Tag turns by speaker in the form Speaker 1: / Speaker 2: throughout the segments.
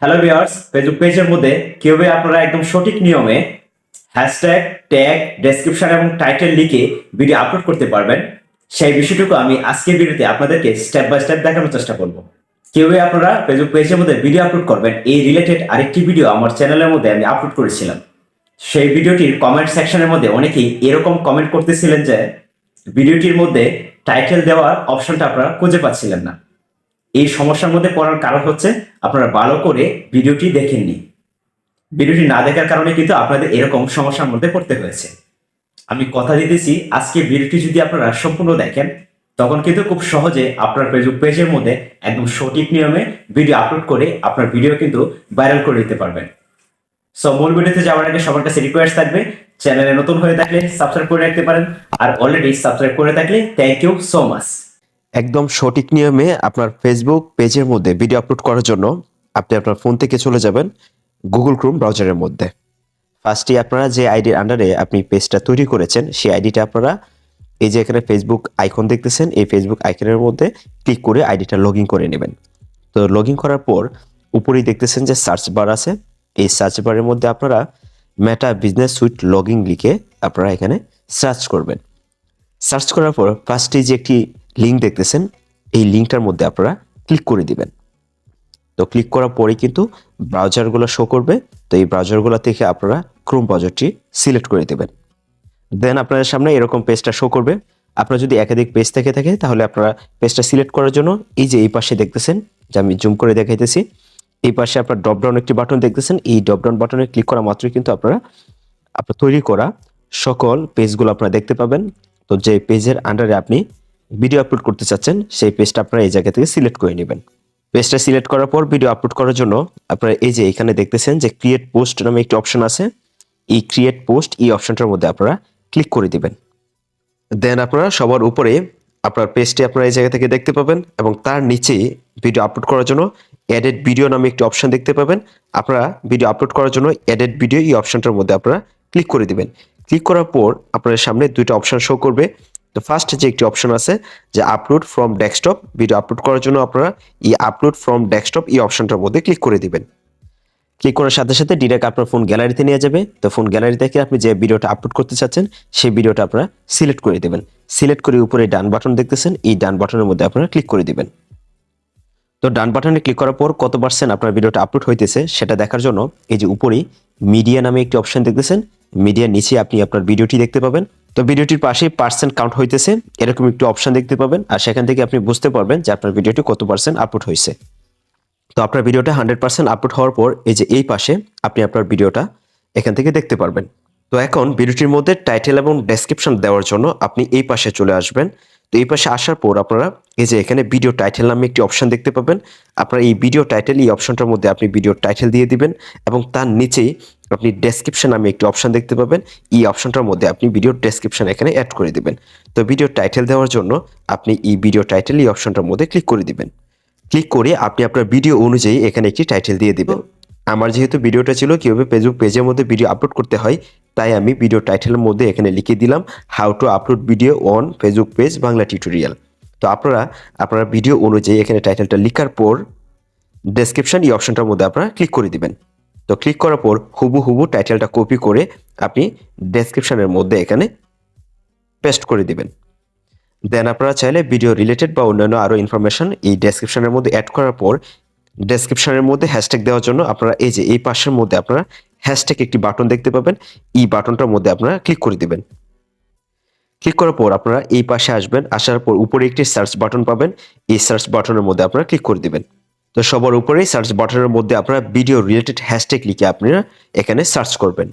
Speaker 1: Hello viewers, Facebook পেজের মধ্যে কিভাবে আপনারা একদম সঠিক নিয়মে হ্যাশট্যাগ, ট্যাগ, ডেসক্রিপশন এবং টাইটেল লিখে ভিডিও আপলোড করতে পারবেন, সেই বিষয়টুকু আমি আজকের ভিডিওতে আপনাদেরকে স্টেপ বাই স্টেপ দেখানোর চেষ্টা করব। কিভাবে আপনারা ফেসবুক পেজের মধ্যে ভিডিও আপলোড করবেন এই রিলেটেড আরেকটি ভিডিও আমার চ্যানেলের মধ্যে আমি আপলোড করেছিলাম। সেই ভিডিওটির কমেন্ট সেকশনের মধ্যে অনেকেই এরকম কমেন্ট করতেছিলেন যে ভিডিওটির মধ্যে টাইটেল দেওয়ার অপশনটা আপনারা খুঁজে পাচ্ছিলেন না। এই সমস্যার মধ্যে পড়ার কারণ হচ্ছে আপনারা ভালো করে ভিডিওটি দেখেননি। ভিডিওটি না দেখার কারণে কিন্তু আপনাদের এরকম সমস্যার মধ্যে পড়তে হয়েছে। আমি কথা দিতেছি, আজকে ভিডিওটি যদি আপনারা সম্পূর্ণ দেখেন তখন কিন্তু খুব সহজে আপনার ফেসবুক পেজের মধ্যে একদম সঠিক নিয়মে ভিডিও আপলোড করে আপনার ভিডিও কিন্তু ভাইরাল করে দিতে পারবেন। সো মূল ভিডিওতে যাওয়ার আগে সবার কাছে রিকোয়েস্ট থাকবে, চ্যানেলে নতুন হয়ে থাকলে সাবস্ক্রাইব করে রাখতে পারেন, আর অলরেডি সাবস্ক্রাইব করে থাকলে থ্যাংক ইউ সো মাচ।
Speaker 2: একদম সঠিক নিয়মে আপনার ফেসবুক পেজের মধ্যে ভিডিও আপলোড করার জন্য আপনি আপনার ফোন থেকে চলে যাবেন গুগল ক্রোম ব্রাউজারের মধ্যে। ফার্স্টে আপনারা যে আইডির আন্ডারে আপনি পেজটা তৈরি করেছেন সেই আইডিটা আপনারা এই যে এখানে ফেসবুক আইকন দেখতেছেন, এই ফেসবুক আইকনের মধ্যে ক্লিক করে আইডিটা লগ ইন করে নেবেন। তো লগ ইন করার পর উপরেই দেখতেছেন যে সার্চ বার আছে, এই সার্চ বারের মধ্যে আপনারা মেটা বিজনেস সুইট লগ ইন লিখে আপনারা এখানে সার্চ করবেন। সার্চ করার পর ফার্স্টে যে একটি লিঙ্ক দেখতেছেন, এই লিঙ্কটার মধ্যে আপনারা ক্লিক করে দিবেন। তো ক্লিক করার পরে কিন্তু ব্রাউজারগুলো শো করবে। তো এই ব্রাউজারগুলো থেকে আপনারা ক্রোম ব্রাউজারটি সিলেক্ট করে দেবেন। দেন আপনাদের সামনে এরকম পেজটা শো করবে। আপনারা যদি একাধিক পেজ থেকে থাকে তাহলে আপনারা পেজটা সিলেক্ট করার জন্য এই যে এই পাশে দেখতেছেন, যে আমি জুম করে দেখাইতেছি, এই পাশে আপনার ড্রপডাউন একটি বাটন দেখতেছেন। এই ড্রপডাউন বাটনে ক্লিক করা মাত্রই কিন্তু আপনারা আপনার তৈরি করা সকল পেজগুলো আপনারা দেখতে পাবেন। তো যে পেজের আন্ডারে আপনি ভিডিও আপলোড করতে চাচ্ছেন সেই পেজটা আপনারা এই জায়গা থেকে সিলেক্ট করে নেবেন। পেজটা সিলেক্ট করার পর ভিডিও আপলোড করার জন্য আপনারা এই যে এখানে দেখতেছেন যে ক্রিয়েট পোস্ট নামে একটি অপশন আছে, এই ক্রিয়েট পোস্ট এই অপশনটার মধ্যে আপনারা ক্লিক করে দিবেন। দেন আপনারা সবার উপরে আপনার পেজটি আপনারা এই জায়গা থেকে দেখতে পাবেন এবং তার নিচেই ভিডিও আপলোড করার জন্য এডিট ভিডিও নামে একটি অপশন দেখতে পাবেন। আপনারা ভিডিও আপলোড করার জন্য এডিট ভিডিও এই অপশনটার মধ্যে আপনারা ক্লিক করে দিবেন। ক্লিক করার পর আপনাদের সামনে দুইটা অপশন শো করবে। তো ফার্স্ট যে একটি অপশন আছে যে upload from desktop, video upload করার জন্য আপনারা এই আপলোড ফ্রম ডেস্কটপ এই অপশনটার মধ্যে ক্লিক করে দিবেন। ক্লিক করার সাথে সাথে ডিরেক্ট আপনার ফোন গ্যালারিতে নিয়ে যাবে। তো ফোন গ্যালারি থেকে আপনি যে ভিডিওটা আপলোড করতে চাচ্ছেন সেই ভিডিওটা আপনারা সিলেক্ট করে দেবেন। সিলেক্ট করে উপরে ডান বাটন দেখতেছেন, এই ডান বাটনের মধ্যে আপনারা ক্লিক করে দিবেন। তো ডান বাটনে ক্লিক করার পর কত পার্সেন্ট আপনার ভিডিওটা আপলোড হইতেছে সেটা দেখার জন্য এই যে উপরেই মিডিয়া নামে একটি অপশন দেখতেছেন, মিডিয়ার নিচে আপনি আপনার ভিডিওটি দেখতে পাবেন। তো ভিডিওটির পাশে পার্সেন্ট কাউন্ট হইতেছে এরকম একটি অপশন দেখতে পাবেন, আর সেখান থেকে আপনি বুঝতে পারবেন যে আপনার ভিডিওটি কত পার্সেন্ট আপলোড হয়েছে। তো আপনার ভিডিওটা 100% আপলোড হওয়ার পর এই যে এই পাশে আপনি আপনার ভিডিওটা এখান থেকে দেখতে পারবেন। তো এখন ভিডিওটির মধ্যে টাইটেল এবং ডেসক্রিপশন দেওয়ার জন্য আপনি এই পাশে চলে আসবেন। তো এই পাশে আসার পর আপনারা এই যে এখানে ভিডিও টাইটেল নামে একটি অপশন দেখতে পাবেন। আপনারা এই ভিডিও টাইটেল এই অপশনটার মধ্যে আপনি ভিডিও টাইটেল দিয়ে দিবেন এবং তার নিচেই আপনি ডেসক্রিপশন নামে একটি অপশন দেখতে পাবেন। এই অপশনটার মধ্যে আপনি ভিডিও ডেসক্রিপশন এখানে অ্যাড করে দিবেন। তো ভিডিও টাইটেল দেওয়ার জন্য আপনি এই ভিডিও টাইটেল এই অপশনটার মধ্যে ক্লিক করে দিবেন। ক্লিক করে আপনি আপনার ভিডিও অনুযায়ী এখানে একটি টাইটেল দিয়ে দিবেন। আমার যেহেতু ভিডিওটা ছিল কিভাবে ফেসবুক পেজের মধ্যে ভিডিও আপলোড করতে হয়, তাই আমি ভিডিও টাইটেলের মধ্যে এখানে লিখে দিলাম how to upload video on Facebook page Bangla tutorial. তো আপনারা আপনার ভিডিও অনুযায়ী এখানে টাইটেলটা লেখার পর ডেসক্রিপশন এই অপশনটার মধ্যে আপনারা ক্লিক করে দিবেন। তো ক্লিক করার পর হুবহু টাইটেলটা কপি করে আপনি ডেসক্রিপশনের মধ্যে এখানে পেস্ট করে দিবেন। দেন আপনারা চাইলে ভিডিও রিলেটেড বা অন্যান্য আরও ইনফরমেশন এই ডেসক্রিপশনের মধ্যে অ্যাড করার পর ডেসক্রিপশনের মধ্যে হ্যাশট্যাগ দেওয়ার জন্য আপনারা এই যে এই পাশের মধ্যে আপনারা হ্যাশট্যাগ একটি বাটন দেখতে পাবেন, এই বাটনটার মধ্যে আপনারা ক্লিক করে দিবেন। ক্লিক করার পর আপনারা এই পাশে আসবেন, আসার পর উপরে একটি সার্চ বাটন পাবেন, এই সার্চ বাটনের মধ্যে আপনারা ক্লিক করে দিবেন। তো সবার উপরে সার্চ বাটনের মধ্যে আপনারা ভিডিও রিলেটেড হ্যাশট্যাগ লিখে আপনারা এখানে সার্চ করবেন।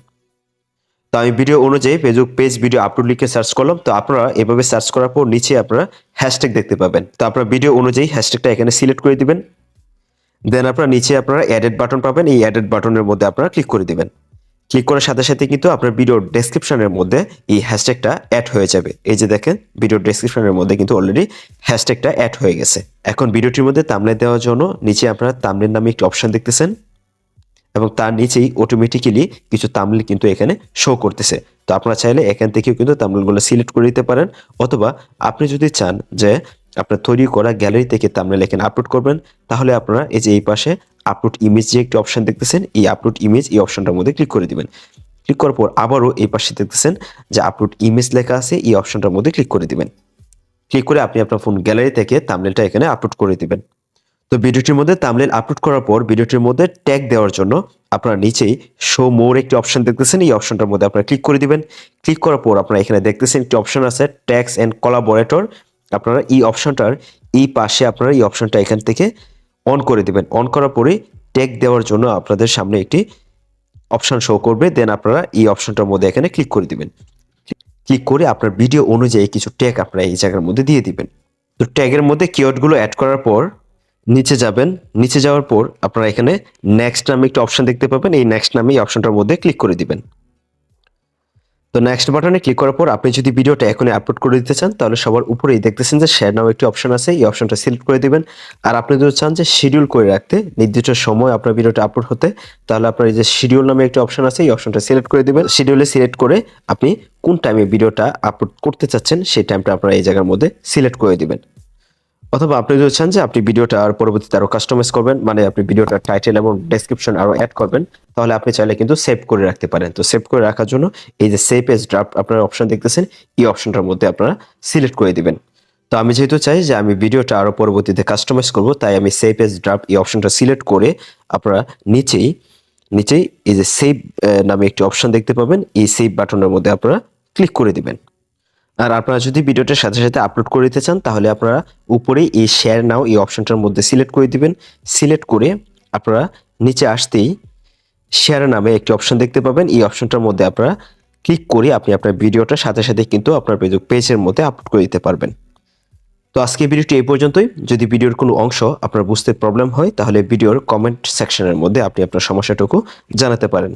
Speaker 2: তো আমি ভিডিও অনুযায়ী ফেসবুক পেজ ভিডিও আপলোড লিখে সার্চ করলাম। তো আপনারা এভাবে সার্চ করার পর নিচে আপনারা হ্যাশট্যাগ দেখতে পাবেন। তো আপনারা ভিডিও অনুযায়ী হ্যাশট্যাগটা এখানে সিলেক্ট করে দিবেন। দেন আপনারা নিচে আপনারা এডিট বাটন পাবেন, এই এডিট বাটনের মধ্যে আপনারা ক্লিক করে দিবেন। ক্লিক করার সাথে সাথে কিন্তু আপনার ভিডিওর ডেসক্রিপশনের মধ্যে এই হ্যাশট্যাগটা অ্যাড হয়ে যাবে। এই যে দেখেন ভিডিওর ডেসক্রিপশনের মধ্যে কিন্তু অলরেডি হ্যাশট্যাগটা অ্যাড হয়ে গেছে। এখন ভিডিওটির মধ্যে থাম্বনেল দেওয়ার জন্য নিচে আপনারা থাম্বনেল নামে একটি অপশন দেখতেছেন এবং তার নিচেই অটোমেটিক্যালি কিছু থাম্বনেল কিন্তু এখানে শো করতেছে। তো আপনারা চাইলে এখান থেকেও কিন্তু থাম্বনেলগুলো সিলেক্ট করে দিতে পারেন, অথবা আপনি যদি চান যে আপনার তৈরি করা গ্যালারি থেকে থাম্বনেল এখানে আপলোড করবেন, তাহলে আপনারা এই যে এই পাশে আপলোড ইমেজ যে একটি অপশন দেখতেছেন, এই আপলোড ইমেজ এই অপশনটার মধ্যে ক্লিক করে দিবেন। ক্লিক করার পর আবারও এই পাশে দেখতেছেন যে আপলোড ইমেজ লেখা আছে, এই অপশনটার মধ্যে ক্লিক করে দিবেন। ক্লিক করে আপনি আপনার ফোন গ্যালারি থেকে থাম্বনেলটা এখানে আপলোড করে দিবেন। তো ভিডিওটির মধ্যে থাম্বনেল আপলোড করার পর ভিডিওটির মধ্যে ট্যাগ দেওয়ার জন্য আপনারা নিচেই শো মোর একটি অপশন দেখতেছেন, এই অপশনটার মধ্যে আপনারা ক্লিক করে দিবেন। ক্লিক করার পর আপনারা এখানে দেখতেছেন একটি অপশন আছে ট্যাগস এন্ড কোলাবোরেটর। আপনারা এই অপশনটার এই পাশে আপনারা এই অপশনটা এখান থেকে অন করে দিবেন। অন করার পরে ট্যাগ দেওয়ার জন্য আপনাদের সামনে একটি অপশন শো করবে, দেন আপনারা এই অপশনটার মধ্যে এখানে ক্লিক করে দিবেন। ক্লিক করে আপনার ভিডিও অনুযায়ী কিছু ট্যাগ আপনারা এই জায়গার মধ্যে দিয়ে দিবেন। তো ট্যাগের মধ্যে কিওয়ার্ডগুলো অ্যাড করার পর নিচে যাবেন। নিচে যাওয়ার পর আপনারা এখানে নেক্সট নামে একটা অপশন দেখতে পাবেন, এই নেক্সট নামে এই অপশনটার মধ্যে ক্লিক করে দিবেন। তো নেক্সট বাটনে ক্লিক করার পর আপনি যদি ভিডিওটা এখনই আপলোড করে দিতে চান তাহলে সবার উপরেই দেখতেছেন যে শেয়ার নামে একটি অপশন আছে, এই অপশনটা সিলেক্ট করে দিবেন। আর আপনি যদি চান যে শিডিউল করে রাখতে নির্দিষ্ট সময় আপনার ভিডিওটা আপলোড হতে, তাহলে আপনার এই যে শিডিউল নামে একটি অপশন আছে, এই অপশনটা সিলেক্ট করে দিবেন। শিডিউলে সিলেক্ট করে আপনি কোন টাইমে ভিডিওটা আপলোড করতে চাচ্ছেন সেই টাইমটা আপনারা এই জায়গার মধ্যে সিলেক্ট করে দিবেন। অথবা আপনি যদি চান যে আপনি ভিডিওটা আর পরবর্তীতে আরো কাস্টমাইজ করবেন, মানে আপনি ভিডিওটার টাইটেল এবং ডেসক্রিপশন আরো অ্যাড করবেন, তাহলে আপনি চাইলে কিন্তু সেভ করে রাখতে পারেন। তো সেভ করে রাখার জন্য এই যে সেভ এজ ড্রাফট আপনারা অপশন দেখতেছেন, এই অপশনটার মধ্যে আপনারা সিলেক্ট করে দিবেন। তো আমি যেহেতু চাই যে আমি ভিডিওটা আরো পরবর্তীতে কাস্টমাইজ করব, তাই আমি সেভ এজ ড্রাফট এই অপশনটা সিলেক্ট করে আপনারা নিচেই নিচেই এই যে সেভ নামে একটি অপশন দেখতে পাবেন, এই সেভ বাটনের মধ্যে আপনারা ক্লিক করে দিবেন। আর আপনারা যদি ভিডিওটার সাথে সাথে আপলোড করে দিতে চান তাহলে আপনারা উপরে এই শেয়ার নাও এই অপশনটার মধ্যে সিলেক্ট করে দিবেন। সিলেক্ট করে আপনারা নিচে আসতেই শেয়ার নামে একটি অপশন দেখতে পাবেন, এই অপশনটার মধ্যে আপনারা ক্লিক করে আপনি আপনার ভিডিওটার সাথে সাথে কিন্তু আপনার পেজের মধ্যে আপলোড করে দিতে পারবেন। তো আজকে ভিডিওটি এই পর্যন্তই। যদি ভিডিওর কোনো অংশ আপনার বুঝতে প্রবলেম হয় তাহলে ভিডিওর কমেন্ট সেকশনের মধ্যে আপনি আপনার সমস্যাটুকু জানাতে পারেন।